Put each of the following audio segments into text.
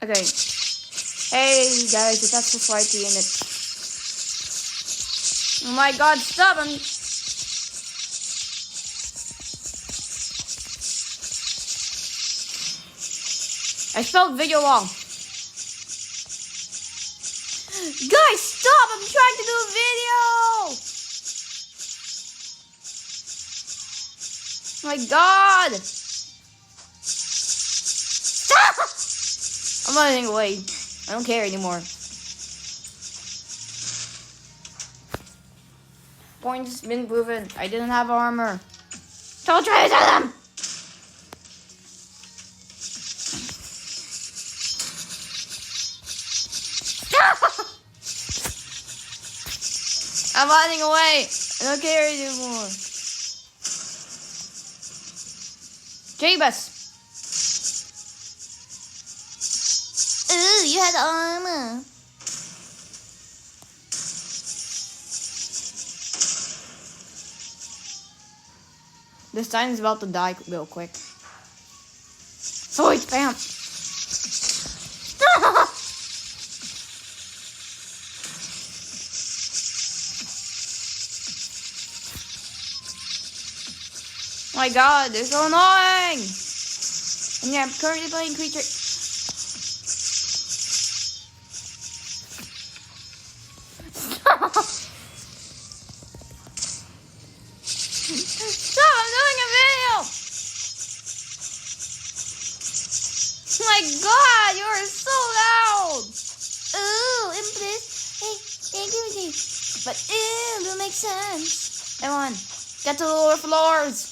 Okay. Hey guys, it's That's Society in it. Oh my god, stop! I spelled video wrong. Guys, stop! I'm trying to do a video! Oh my god! Stop! I'm running away. I don't care anymore. Point's been proven. I didn't have armor. Don't try to tell them! I'm running away. I don't care anymore. Jabus. Ooh, you had armor. This time is about to die real quick. Sorry, spam. Oh my god, they're so annoying! And yeah, I'm currently playing Creature. Stop! Stop, I'm doing a video! Oh my god, you are so loud! Ooh, impressed. But it will make sense. Come on, get to the lower floors.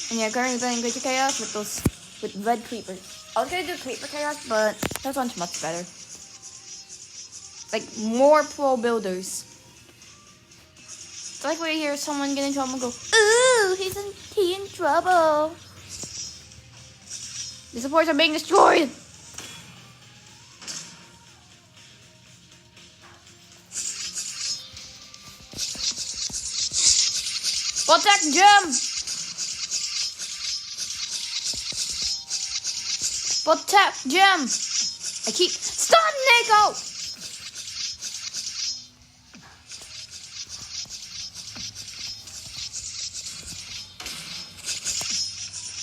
And yeah, currently playing Creature Chaos with red creepers. I was gonna do Creeper Chaos, but that one's much better. Like more pro builders. It's like when you hear someone get in trouble and go, ooh, he in trouble. The supports are being destroyed. Protect Gem. Protect Gem. I keep stun Nico.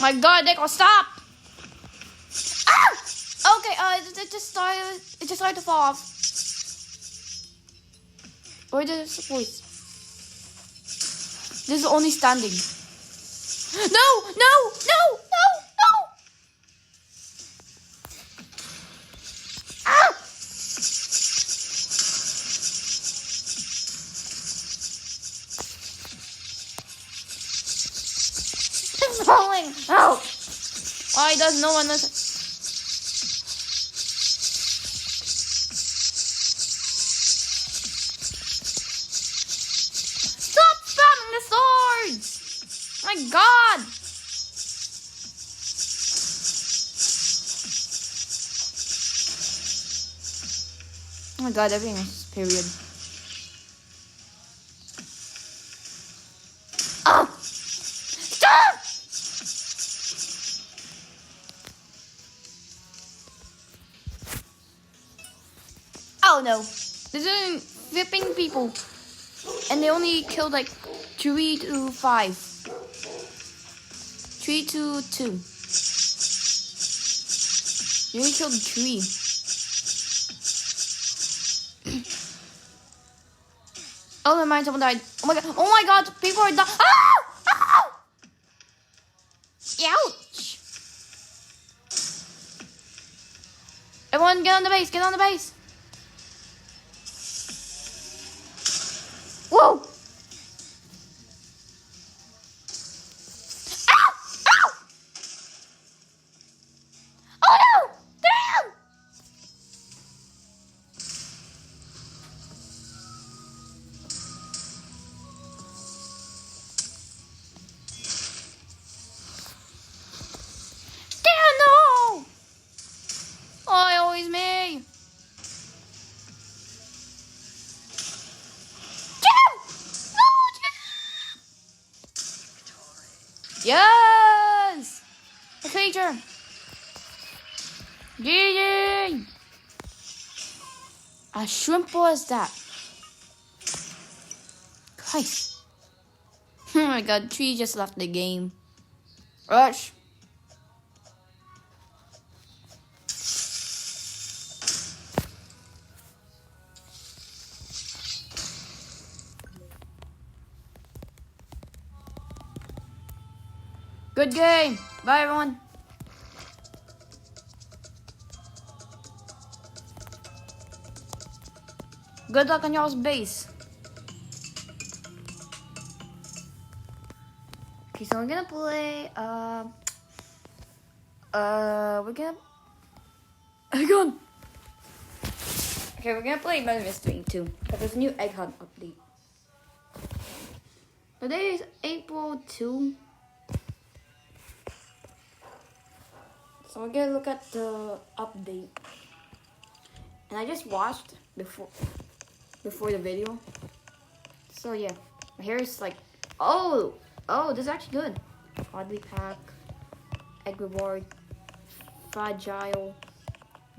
My god, Nico, stop! Ah! Okay, it just started to fall off. Where did it support? This is only standing. No! Ah! It's falling! Oh! Why does no one listen? Stop spamming the swords! My god! Oh my god, everything is period. Oh! Stop! Oh no. This is flipping people. And they only killed like 3 to 5. 3 to 2. You only killed 3. Oh, never mind, someone died. Oh my god, people are dying. Oh! Oh! Ouch! Everyone get on the base, Whoa! Ow! Ow! Oh no! Damn! Damn, no! Oh, always me. Yes! A creature! Yay! As simple as that. Guys. Oh my god, 3 just left the game. Rush. Good game. Bye, everyone. Good luck on y'all's base. Okay, so we're gonna play, we're gonna, Egg Hunt. Okay, we're gonna play Murder Mystery 2, because there's a new Egg Hunt update. Today is April 2. So we're gonna look at the update. And I just watched before the video. So yeah, my hair is like, oh, this is actually good. Oddly Pack, Egg Reward, Fragile,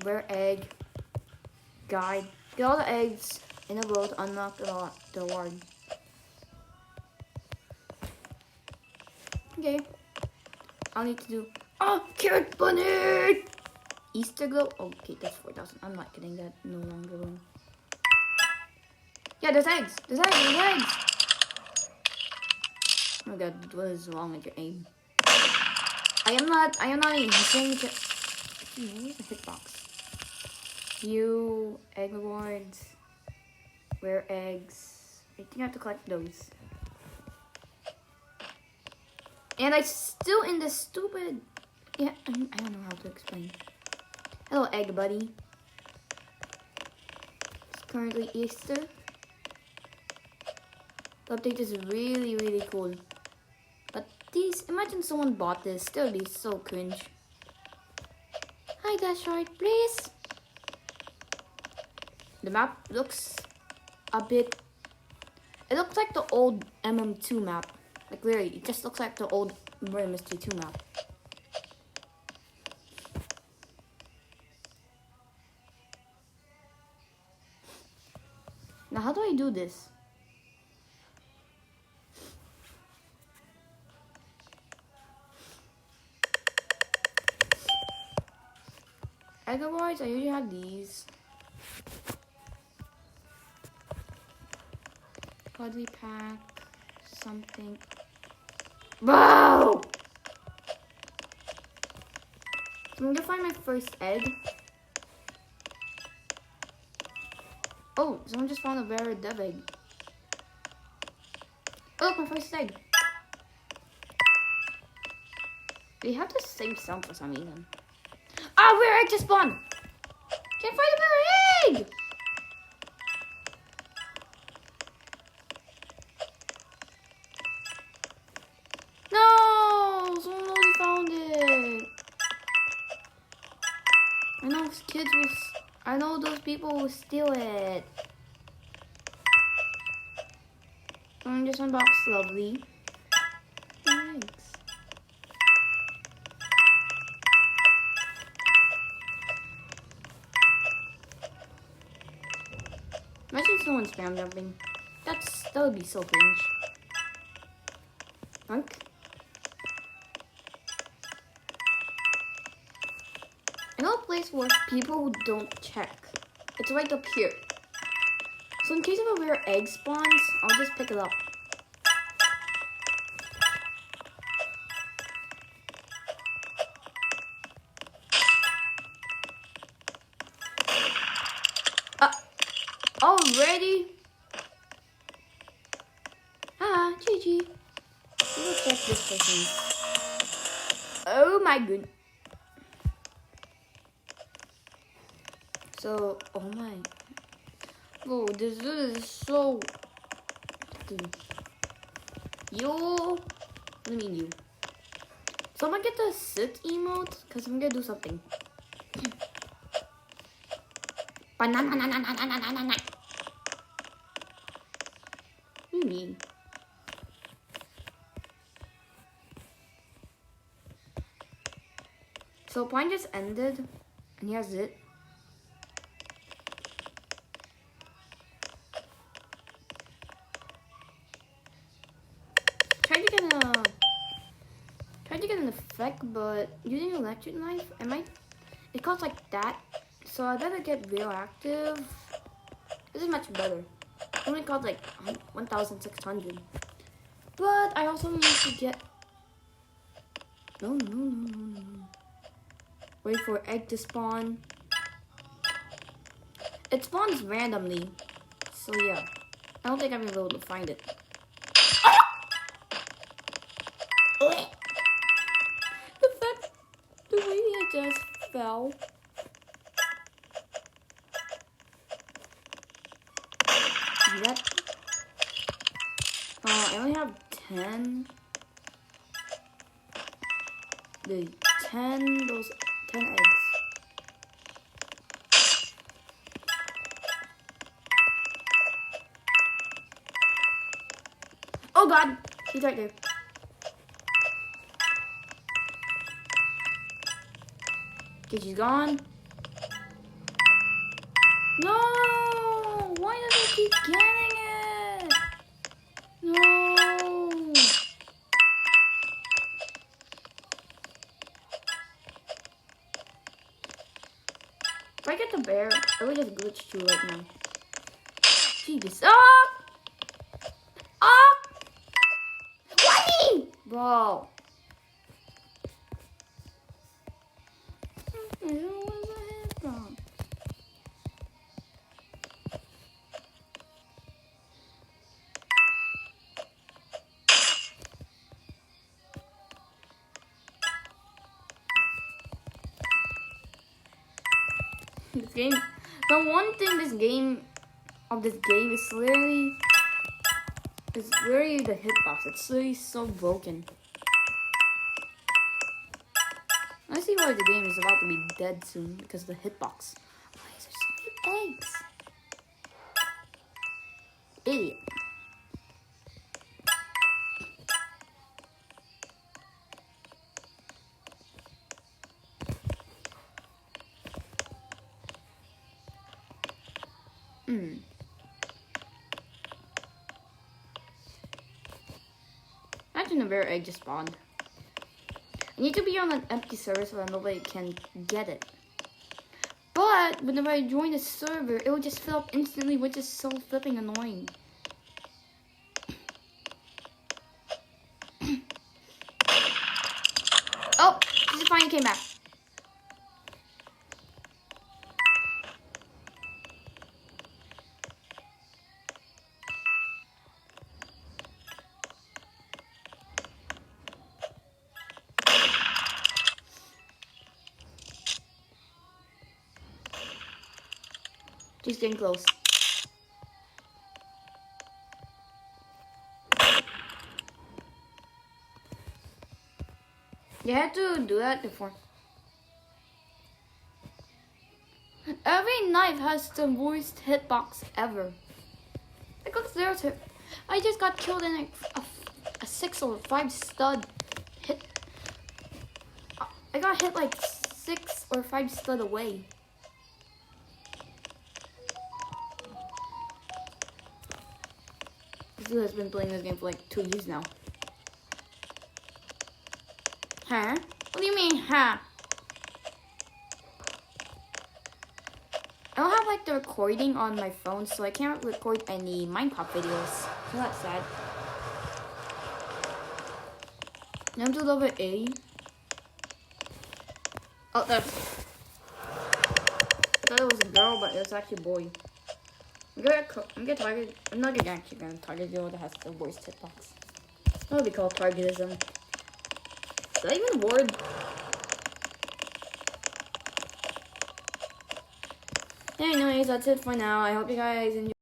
Rare Egg, Guide. Get all the eggs in a row to unlock the reward. Okay, I'll need to do, Carrot Bunny! Easter Glow? Okay, that's 4,000. I'm not getting that no longer one. Yeah, there's eggs. There's eggs. Oh my god, what is wrong with your aim? I am not aiming. He's saying to... Where's the hitbox? You, egg rewards, rare eggs. I think I have to collect those. And I'm still in this stupid... Yeah, I don't know how to explain. Hello, Egg Buddy. It's currently Easter. The update is really, really cool. But these, imagine someone bought this. That would be so cringe. Hi, Dashroid, please. The map looks a bit... It looks like the old MM2 map. Like, really, it just looks like the old Murder Mystery 2 map. Now, how do I do this? Egg rewards, I usually have these. Oddly Pack, something. Whoa! So I'm gonna find my first egg. Oh, someone just found a rare dev egg. Oh, look, my first egg. They have the same sound for some reason. Ah, rare egg just spawned! Can't find a rare egg! No! Someone already found it. I know kids will... I know those people will steal it. I'm just unbox lovely eggs. Imagine someone spam dumping. That would be so cringe. Dunk. I know a place where people who don't check. It's right up here. So in case of a rare egg spawns, I'll just pick it up. Already? GG. We'll check this person. Oh my goodness. So, oh my. Oh, this is so... Dude. You... I mean you. So I'm gonna get the sit emote, because I'm gonna do something. Banana. What do you mean? So point just ended. And here's it. Tried to get an effect, but using an electric knife, it costs like that. So I better get radioactive. This is much better. It only costs like 1,600. But I also need to get. No. Wait for egg to spawn. It spawns randomly. So yeah. I don't think I'm gonna be able to find it. The way I just fell. Yep. I only have 10. Those 10 eggs. Oh god! He's right there. Okay, she's gone. No! Why does it keep getting it? No! If I get the bear, I would just glitch through right now. Jeez. Ah! Ah! Why? Bro. I don't know where my head from. This game, the one thing this game is literally the hitbox. It's literally so broken. I see why the game is about to be dead soon because of the hitbox. Why is there so many eggs? Idiot. Imagine a rare egg just spawned. I need to be on an empty server so that nobody can get it. But whenever I join the server, it will just fill up instantly, which is so flipping annoying. Oh, she finally came back. She's getting close. You had to do that before. Every knife has the worst hitbox ever. Because there's her. I just got killed in a 6 or 5 stud hit. I got hit like 6 or 5 stud away. This dude has been playing this game for like 2 years now. Huh? What do you mean, huh? I don't have like the recording on my phone, so I can't record any Minecraft videos. So that's sad. I'm to level 8. Oh, there's. I thought it was a girl, but it was actually a boy. I'm gonna target. I'm not actually gonna target the girl that has the worst hitbox. That would be called targetism. Is that even a word? Anyways, that's it for now. I hope you guys enjoyed.